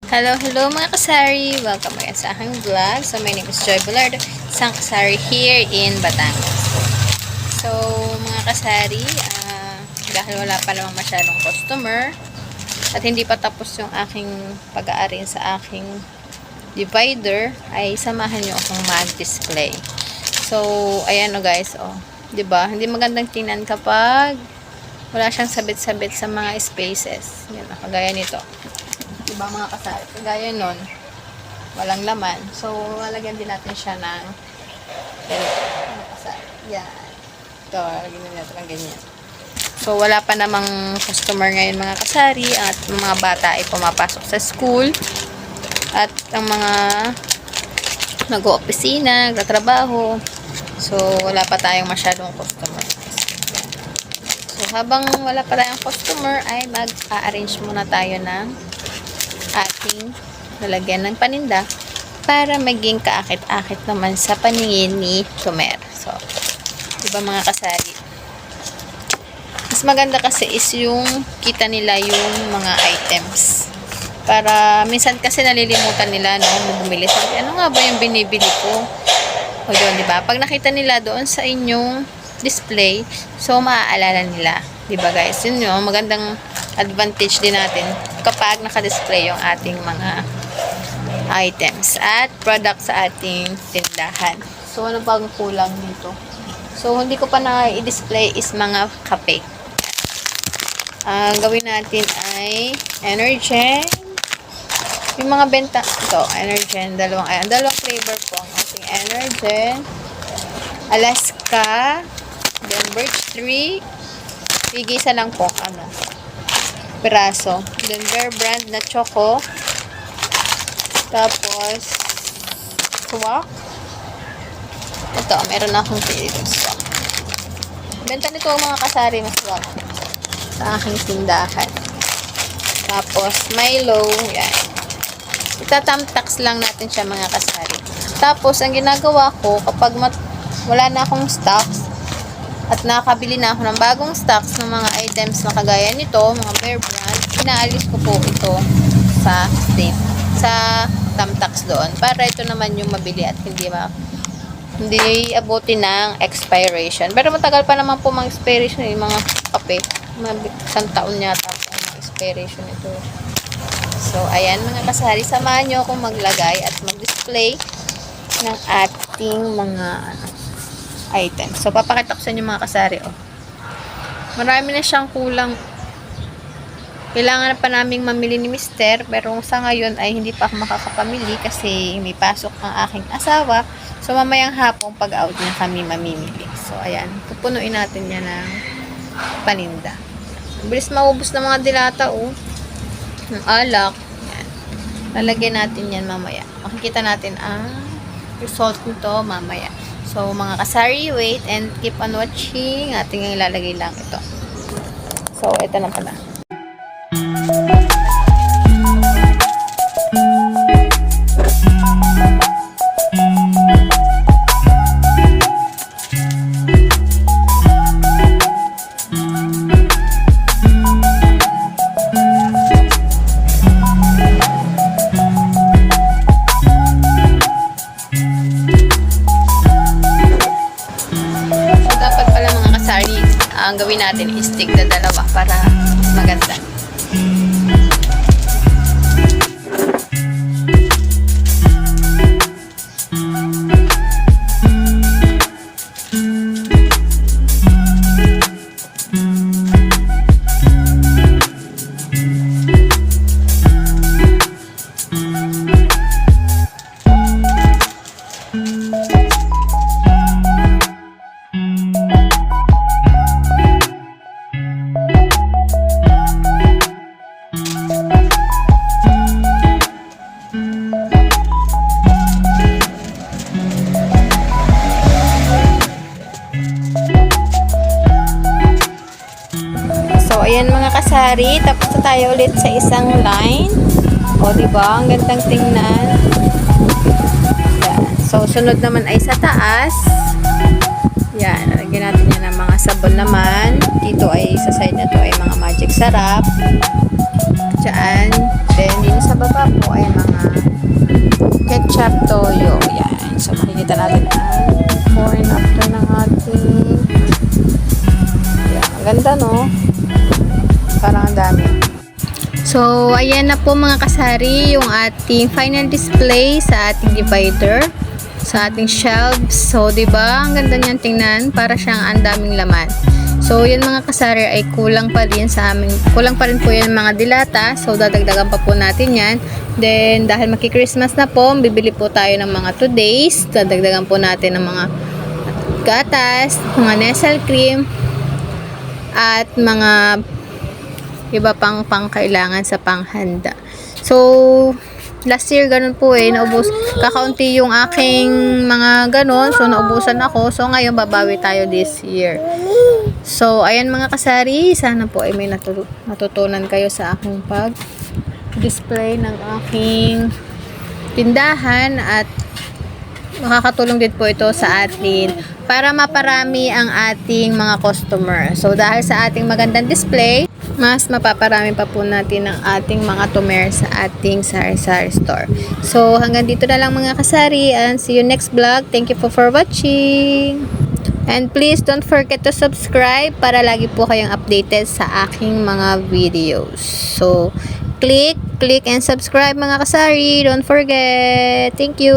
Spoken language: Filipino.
Hello mga kasari! Welcome again sa aking vlog. So, my name is Joy Bulardo, isang kasari here in Batangas. So, mga kasari, dahil wala pa namang masyadong customer at hindi pa tapos yung aking pag-aarin sa aking divider, ay samahan nyo akong mag-display. So, ayan o guys, diba? Hindi magandang tingnan kapag wala siyang sabit-sabit sa mga spaces. Yan, kagaya nito. Diba mga kasari? Kagaya nun, walang laman. So, lalagyan din natin siya ng mga kasari. Yan. Ito, lalagyan din natin ng ganyan. So, wala pa namang customer ngayon mga kasari at mga bata ay pumapasok sa school at ang mga nag-o-opisina, nagtatrabaho. So, wala pa tayong masyadong customer. So, habang wala pa tayong customer ay mag-a-arrange muna tayo ng ating lalagyan ng paninda para maging kaakit-akit naman sa paningin ni Tumer. So, diba mga kasari? Mas maganda kasi is yung kita nila yung mga items. Para minsan kasi nalilimutan nila, no? Bumili. Sabi, ano nga ba yung binibili ko? O yun, diba? Pag nakita nila doon sa inyong display, so maaalala nila. Diba guys? Yun yung magandang advantage din natin kapag naka-display yung ating mga items at products sa ating tindahan. So, ano bang kulang dito? So, hindi ko pa na-i-display is mga kape. Gawin natin ay Energen. Yung mga benta, ito, Energen, dalawang flavor po ang ating Energen. Alaska, then Birch Tree, tigisa lang po, piraso. Then, Bear Brand na choco. Tapos, swak. Ito, meron akong pinitong swak. Benta nito ang mga kasari na swak sa aking tindahan. Tapos, Milo. Yan. Itatamtax lang natin siya mga kasari. Tapos, ang ginagawa ko, kapag wala na akong stocks, at nakabili na ako ng bagong stocks ng mga items na kagaya nito, mga Bear Brand, inaalis ko po ito sa Tamtax doon. Para ito naman yung mabili at hindi abutin ng expiration. Pero matagal pa naman po mga expiration yung mga kape. Isang taon yata po mga expiration ito. So, ayan mga kasari, samahan nyo akong maglagay at mag-display ng ating mga items. So, papakita ko sa inyo mga kasari, Marami na siyang kulang. Kailangan pa naming mamili ni Mister, pero sa ngayon ay hindi pa ako makakapamili kasi may pasok ang aking asawa. So, mamayang hapong pag-out niya kami mamimili. So, ayan. Pupunuin natin yan ng paninda. Bilis maubos na mga dilata, ng alak. Yan. Lalagyan natin yan mamaya. Makikita natin ang result nito mamaya. So, mga kasari, wait and keep on watching. Ating ilalagay lang ito. So, ito na pala. Ang gawin natin is stick na dalawa para maganda. Ayan mga kasari, tapos na tayo ulit sa isang line. Diba? Ang gandang tingnan. Yan. So, sunod naman ay sa taas. Yan, lagyan natin yan ng mga sabon naman. Dito ay sa side na to ay mga magic sarap. Diyan. Then, din sa baba po ay mga ketchup toyo. Yan. So, makikita natin ang before and after ng ating yan. Ang ganda, no? Parang ang dami. So, ayan na po mga kasari yung ating final display sa ating divider, sa ating shelves. So, 'di ba? Ang ganda niyan tingnan, para siyang ang daming laman. So, yan mga kasari ay kulang pa rin po yan mga dilata. So, dadagdagan pa po natin yan. Then, dahil maki-Christmas na po, bibili po tayo ng mga today's. Dadagdagan po natin ng mga gatas, mga Nestle cream, at mga iba pang pangkailangan sa panghanda. So, last year ganun po naubos. Kakaunti yung aking mga ganun. So, naubusan ako. So, ngayon babawi tayo this year. So, ayan mga kasari. Sana po ay may natutunan kayo sa aking pag-display ng aking tindahan at makakatulong din po ito sa atin para maparami ang ating mga customer. So, dahil sa ating magandang display, mas mapaparami pa po natin ang ating mga tumer sa ating sari-sari store. So, hanggang dito na lang mga kasari and see you next vlog. Thank you for watching. And please don't forget to subscribe para lagi po kayong updated sa aking mga videos. So, click and subscribe mga kasari. Don't forget. Thank you.